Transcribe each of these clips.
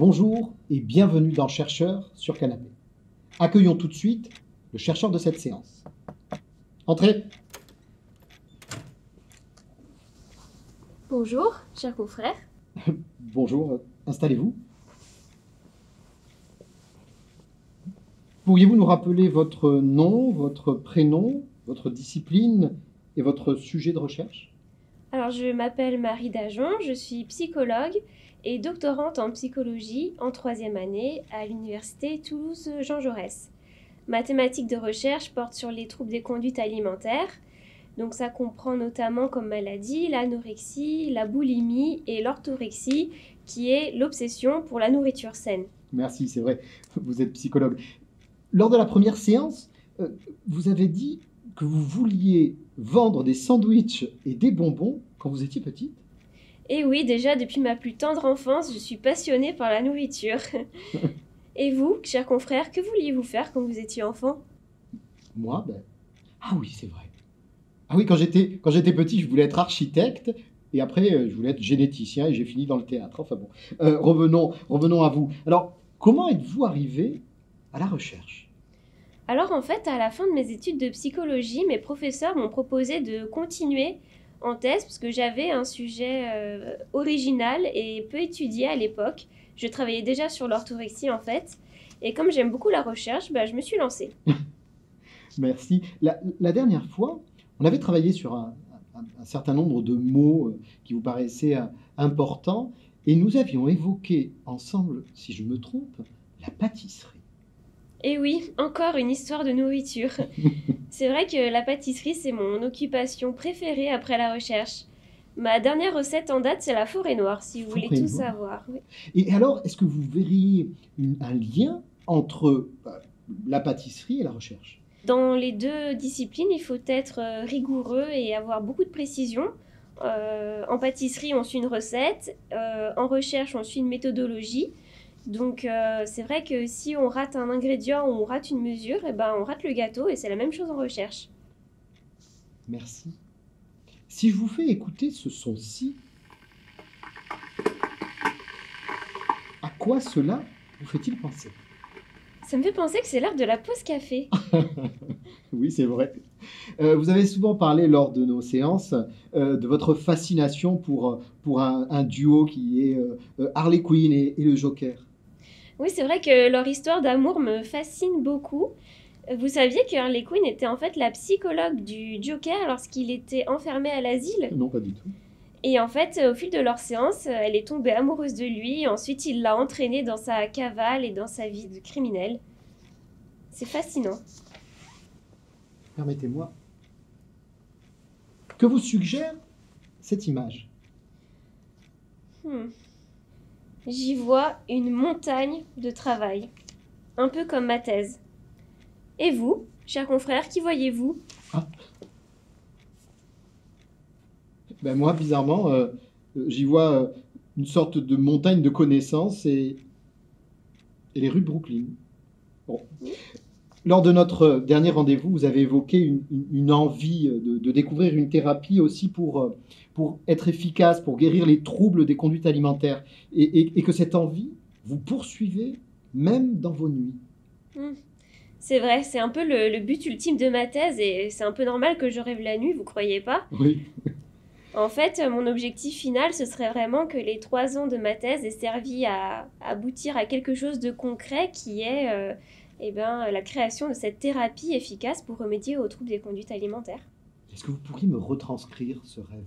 Bonjour et bienvenue dans Chercheur sur Canapé. Accueillons tout de suite le chercheur de cette séance. Entrez. Bonjour, chers confrères. Bonjour, installez-vous. Pourriez-vous nous rappeler votre nom, votre prénom, votre discipline et votre sujet de recherche? Alors, je m'appelle Marie Dajon, je suis psychologue et doctorante en psychologie en 3e année à l'université Toulouse-Jean Jaurès. Ma thématique de recherche porte sur les troubles des conduites alimentaires. Donc ça comprend notamment comme maladie l'anorexie, la boulimie et l'orthorexie, qui est l'obsession pour la nourriture saine. Merci, c'est vrai, vous êtes psychologue. Lors de la première séance, vous avez dit que vous vouliez vendre des sandwichs et des bonbons quand vous étiez petite. Et oui, déjà depuis ma plus tendre enfance, je suis passionnée par la nourriture. Et vous, chers confrères, que vouliez-vous faire quand vous étiez enfant? Moi, ah oui, c'est vrai. Ah oui, quand j'étais petit, je voulais être architecte, et après, je voulais être généticien, et j'ai fini dans le théâtre. Enfin bon, revenons à vous. Alors, comment êtes-vous arrivé à la recherche? Alors en fait, à la fin de mes études de psychologie, mes professeurs m'ont proposé de continuer en thèse, parce que j'avais un sujet original et peu étudié à l'époque. Je travaillais déjà sur l'orthorexie en fait, et comme j'aime beaucoup la recherche, je me suis lancée. Merci. La dernière fois, on avait travaillé sur un certain nombre de mots qui vous paraissaient importants, et nous avions évoqué ensemble, si je me trompe, la pâtisserie. Et oui, encore une histoire de nourriture. C'est vrai que la pâtisserie, c'est mon occupation préférée après la recherche. Ma dernière recette en date, c'est la forêt noire, si vous voulez tout savoir. Oui. Et alors, est-ce que vous verriez un lien entre la pâtisserie et la recherche? Dans les deux disciplines, il faut être rigoureux et avoir beaucoup de précision. En pâtisserie, on suit une recette. En recherche, on suit une méthodologie. Donc, c'est vrai que si on rate un ingrédient ou on rate une mesure, on rate le gâteau, et c'est la même chose en recherche. Merci. Si je vous fais écouter ce son-ci, à quoi cela vous fait-il penser? Ça me fait penser que c'est l'heure de la pause café. Oui, c'est vrai. Vous avez souvent parlé lors de nos séances de votre fascination pour un duo qui est Harley Quinn et le Joker. Oui, c'est vrai que leur histoire d'amour me fascine beaucoup. Vous saviez que Harley Quinn était en fait la psychologue du Joker lorsqu'il était enfermé à l'asile? Non, pas du tout. Et en fait, au fil de leur séance, elle est tombée amoureuse de lui. Ensuite, il l'a entraînée dans sa cavale et dans sa vie de criminel. C'est fascinant. Permettez-moi. Que vous suggère cette image? J'y vois une montagne de travail, un peu comme ma thèse. Et vous, chers confrères, qui voyez-vous? Moi, bizarrement, j'y vois une sorte de montagne de connaissances et les rues de Brooklyn. Bon. Lors de notre dernier rendez-vous, vous avez évoqué une envie de découvrir une thérapie aussi pour être efficace, pour guérir les troubles des conduites alimentaires, et que cette envie, vous poursuivez même dans vos nuits. C'est vrai, c'est un peu le but ultime de ma thèse, et c'est un peu normal que je rêve la nuit, vous croyez pas? Oui. En fait, mon objectif final, ce serait vraiment que les 3 ans de ma thèse aient servi à aboutir à quelque chose de concret qui est la création de cette thérapie efficace pour remédier aux troubles des conduites alimentaires. Est-ce que vous pourriez me retranscrire ce rêve?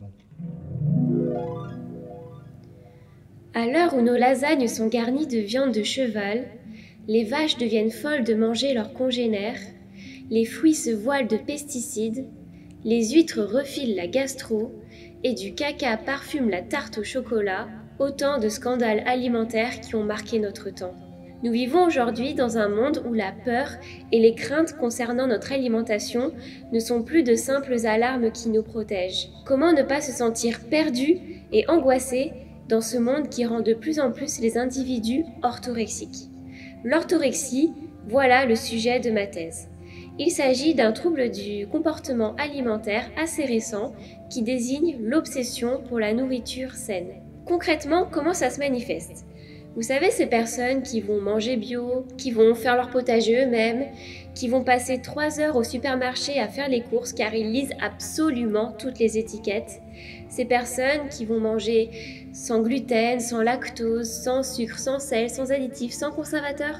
À l'heure où nos lasagnes sont garnies de viande de cheval, les vaches deviennent folles de manger leurs congénères, les fruits se voilent de pesticides, les huîtres refilent la gastro, et du caca parfume la tarte au chocolat, autant de scandales alimentaires qui ont marqué notre temps. Nous vivons aujourd'hui dans un monde où la peur et les craintes concernant notre alimentation ne sont plus de simples alarmes qui nous protègent. Comment ne pas se sentir perdu et angoissé dans ce monde qui rend de plus en plus les individus orthorexiques? L'orthorexie, voilà le sujet de ma thèse. Il s'agit d'un trouble du comportement alimentaire assez récent qui désigne l'obsession pour la nourriture saine. Concrètement, comment ça se manifeste? Vous savez, ces personnes qui vont manger bio, qui vont faire leur potager eux-mêmes, qui vont passer 3 heures au supermarché à faire les courses car ils lisent absolument toutes les étiquettes. Ces personnes qui vont manger sans gluten, sans lactose, sans sucre, sans sel, sans additifs, sans conservateurs.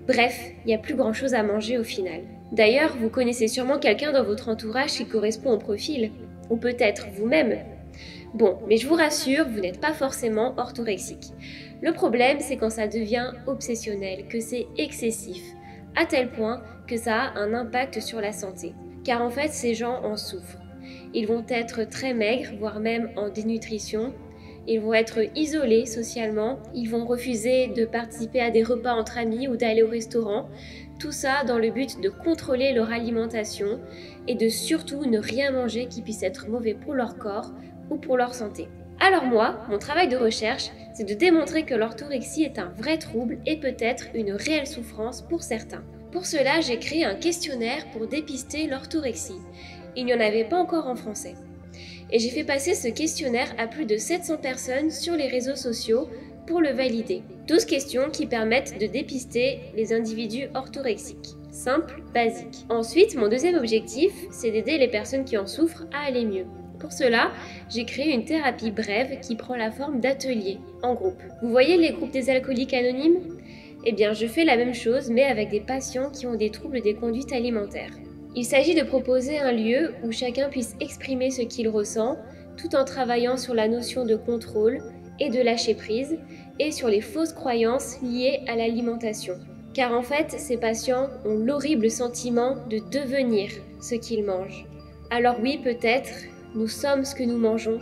Bref, il n'y a plus grand-chose à manger au final. D'ailleurs, vous connaissez sûrement quelqu'un dans votre entourage qui correspond au profil, ou peut-être vous-même. Bon, mais je vous rassure, vous n'êtes pas forcément orthorexique. Le problème, c'est quand ça devient obsessionnel, que c'est excessif, à tel point que ça a un impact sur la santé. Car en fait, ces gens en souffrent. Ils vont être très maigres, voire même en dénutrition. Ils vont être isolés socialement. Ils vont refuser de participer à des repas entre amis ou d'aller au restaurant. Tout ça dans le but de contrôler leur alimentation et de surtout ne rien manger qui puisse être mauvais pour leur corps ou pour leur santé. Alors moi, mon travail de recherche, c'est de démontrer que l'orthorexie est un vrai trouble et peut-être une réelle souffrance pour certains. Pour cela, j'ai créé un questionnaire pour dépister l'orthorexie. Il n'y en avait pas encore en français. Et j'ai fait passer ce questionnaire à plus de 700 personnes sur les réseaux sociaux pour le valider. 12 questions qui permettent de dépister les individus orthorexiques. Simple, basique. Ensuite, mon deuxième objectif, c'est d'aider les personnes qui en souffrent à aller mieux. Pour cela, j'ai créé une thérapie brève qui prend la forme d'ateliers, en groupe. Vous voyez les groupes des alcooliques anonymes ? Eh bien, je fais la même chose, mais avec des patients qui ont des troubles des conduites alimentaires. Il s'agit de proposer un lieu où chacun puisse exprimer ce qu'il ressent, tout en travaillant sur la notion de contrôle et de lâcher prise, et sur les fausses croyances liées à l'alimentation. Car en fait, ces patients ont l'horrible sentiment de devenir ce qu'ils mangent. Alors oui, peut-être, nous sommes ce que nous mangeons,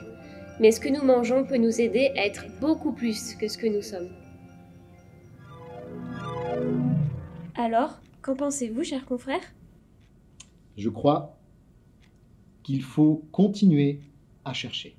mais ce que nous mangeons peut nous aider à être beaucoup plus que ce que nous sommes. Alors, qu'en pensez-vous, chers confrères ? Je crois qu'il faut continuer à chercher.